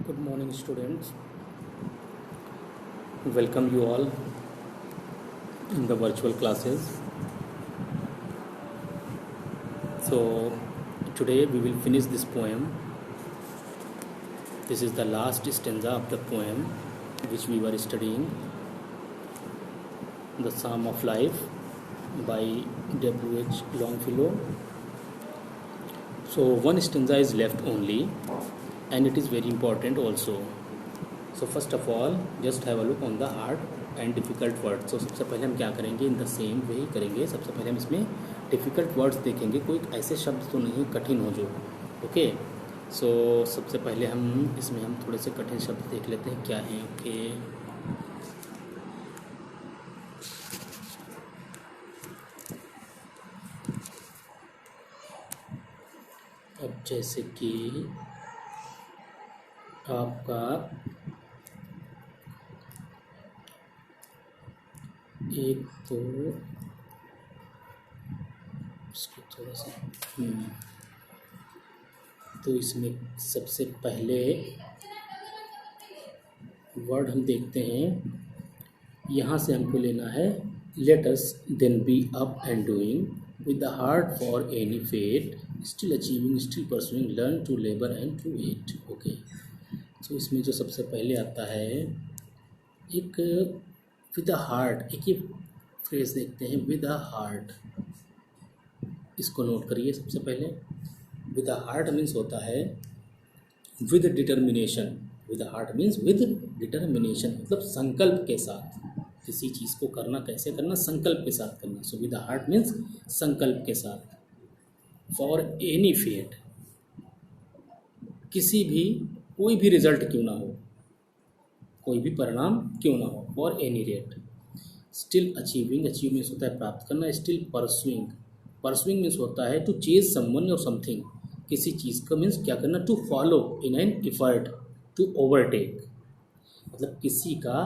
Good morning, students. Welcome you all in the virtual classes. So, today we will finish this poem. This is the last stanza of the poem which we were studying, The Psalm of Life by W.H. Longfellow. So, one stanza is left only, and it is very important also. So first of all, just have a look on the hard and difficult words. So सबसे पहले हम क्या करेंगे, in the same way ही करेंगे. सबसे पहले हम इसमें डिफ़िकल्ट वर्ड्स देखेंगे, कोई ऐसे शब्द तो नहीं कठिन हो जो. ओके, सो सबसे पहले हम इसमें थोड़े से कठिन शब्द देख लेते हैं क्या हैं कि अब जैसे कि आपका एक तो इसको थोड़ा सा तो इसमें सबसे पहले वर्ड हम देखते हैं. यहाँ से हमको लेना है let us then be up and doing with the heart for any fate still achieving still pursuing learn to labour and to wait. Okay, तो इसमें जो सबसे पहले आता है एक विद द हार्ट, एक ये फ्रेज देखते हैं विद द हार्ट. इसको नोट करिए. सबसे पहले विद द हार्ट मीन्स होता है with determination. With the heart means with determination, मतलब संकल्प के साथ किसी चीज़ को करना. कैसे करना? संकल्प के साथ करना. So with the heart means संकल्प के साथ. फॉर एनी फेट, किसी भी कोई भी रिजल्ट क्यों ना हो, कोई भी परिणाम क्यों ना हो. For any rate. Still achieving, achieve means होता है प्राप्त करना. स्टिल परसुइंग, परसुइंग मीन्स होता है टू चेज समवन और समथिंग, किसी चीज़ का मीन्स क्या करना, to follow in an effort to overtake, मतलब किसी का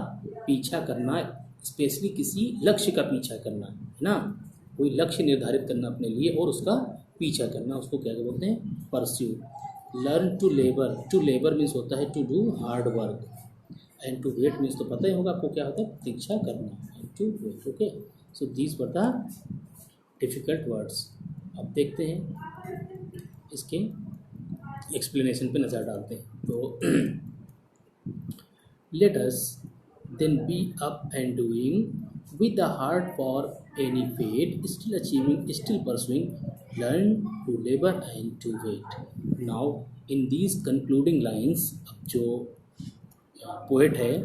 पीछा करना, स्पेशली किसी लक्ष्य का पीछा करना है ना. कोई लक्ष्य निर्धारित करना अपने लिए और उसका पीछा करना, उसको क्या बोलते हैं, pursue. Learn to labour, to labour means होता है to do hard work. And to wait means तो पता ही होगा आपको क्या होता है, प्रतीक्षा करना. And to wait. Okay, so these were the difficult words. अब देखते हैं इसके एक्सप्लेनेशन पे नज़र डालते हैं. तो let us then be up and doing with the heart for any fate still achieving still pursuing learn to labour and to wait. Now in these concluding lines, अब जो पोएट है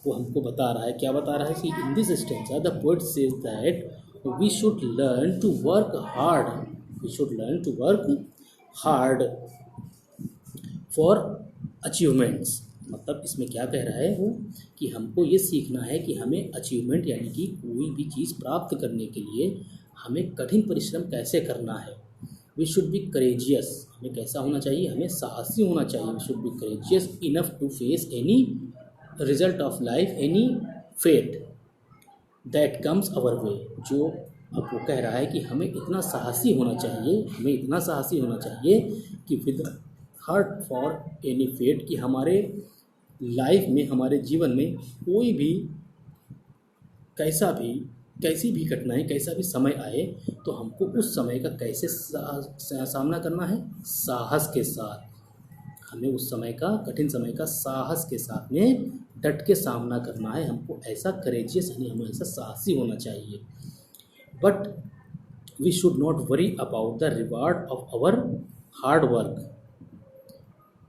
वो हमको बता रहा है, क्या बता रहा है कि in this stanza the poet says that we should learn to work hard, we should learn to work hard for achievements. मतलब इसमें क्या कह रहा है वो कि हमको ये सीखना है कि हमें अचीवमेंट यानी कि कोई भी चीज़ प्राप्त करने के लिए हमें कठिन परिश्रम कैसे करना है. वी शुड बी करेजियस, हमें कैसा होना चाहिए, हमें साहसी होना चाहिए. We should be courageous enough to face any result of life, any fate that comes our way. जो अब वो कह रहा है कि हमें इतना साहसी होना चाहिए, हमें इतना साहसी होना चाहिए कि with heart for any fate, कि हमारे लाइफ में, हमारे जीवन में कोई भी कैसी भी घटनाएं, कैसा भी समय आए तो हमको उस समय का कैसे सामना करना है, साहस के साथ. हमें उस समय का, कठिन समय का साहस के साथ में डट के सामना करना है. हमको ऐसा करेजियस यानी हमें ऐसा साहसी होना चाहिए. But we should not worry about the reward of our hard work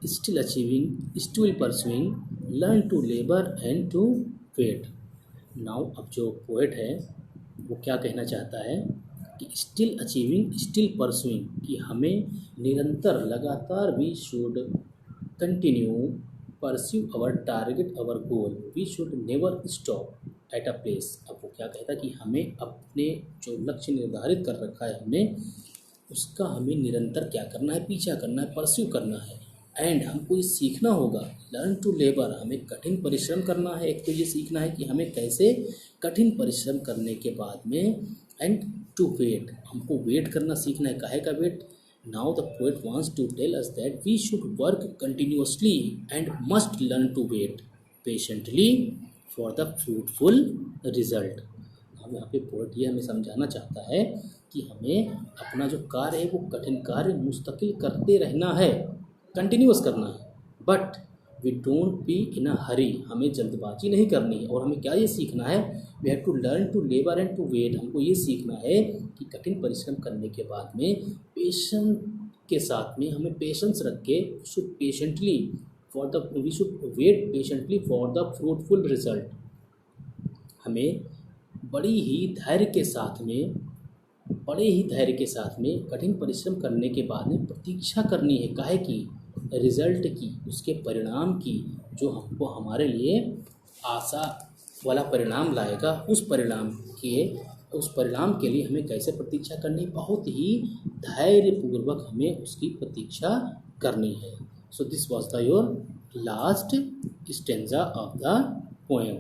still achieving still pursuing learn to labour and to wait. Now अब जो पोएट है वो क्या कहना चाहता है कि स्टिल अचीविंग स्टिल परसुइंग, कि हमें निरंतर, लगातार, we should continue pursue our target our goal, we should never stop at a place. अब वो क्या कहता है कि हमें अपने जो लक्ष्य निर्धारित कर रखा है हमने, उसका हमें निरंतर क्या करना है, पीछा करना है, परस्यू करना है. एंड हमको ये सीखना होगा, लर्न टू लेबर, हमें कठिन परिश्रम करना है. एक तो ये सीखना है कि हमें कैसे कठिन परिश्रम करने के बाद में, एंड टू वेट, हमको वेट करना सीखना है. काहे का wait? Now the poet wants to tell us that we should work continuously and must learn to wait patiently for the fruitful result. अब यहाँ पे पोएट ये हमें समझाना चाहता है कि हमें अपना जो कार्य है वो कठिन कार्य मुस्तकिल करते रहना है, कंटिन्यूअस करना है, but we don't be in a hurry, हमें जल्दबाजी नहीं करनी है। और हमें क्या ये सीखना है, we have to learn to labour and to wait, हमको ये सीखना है कि कठिन परिश्रम करने के बाद में पेशेंस के साथ में हमें पेशेंस रख के should patiently for the we should wait patiently for the fruitful result. हमें बड़ी ही धैर्य के साथ में कठिन परिश्रम करने के बाद में प्रतीक्षा करनी है, काहे की, रिजल्ट की, उसके परिणाम की, जो हमको हमारे लिए आशा वाला परिणाम लाएगा। उस परिणाम के लिए हमें कैसे प्रतीक्षा करनी, बहुत ही धैर्यपूर्वक हमें उसकी प्रतीक्षा करनी है। So this was the your last stanza of the poem.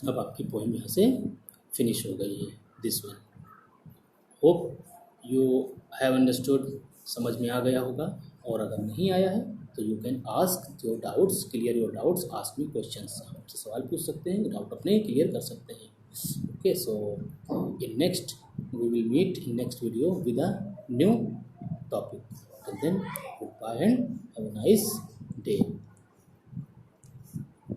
अब आपकी पोएम यहाँ से फिनिश हो गई है, this one. Hope you have understood, समझ में आ गया होगा। और अगर नहीं आया है तो you can ask your doubts, clear your doubts, ask me questions, आपसे सवाल पूछ सकते हैं, डाउट अपने क्लियर कर सकते हैं। Okay, so in next we will meet in next video with a new topic. And then goodbye and have a nice day.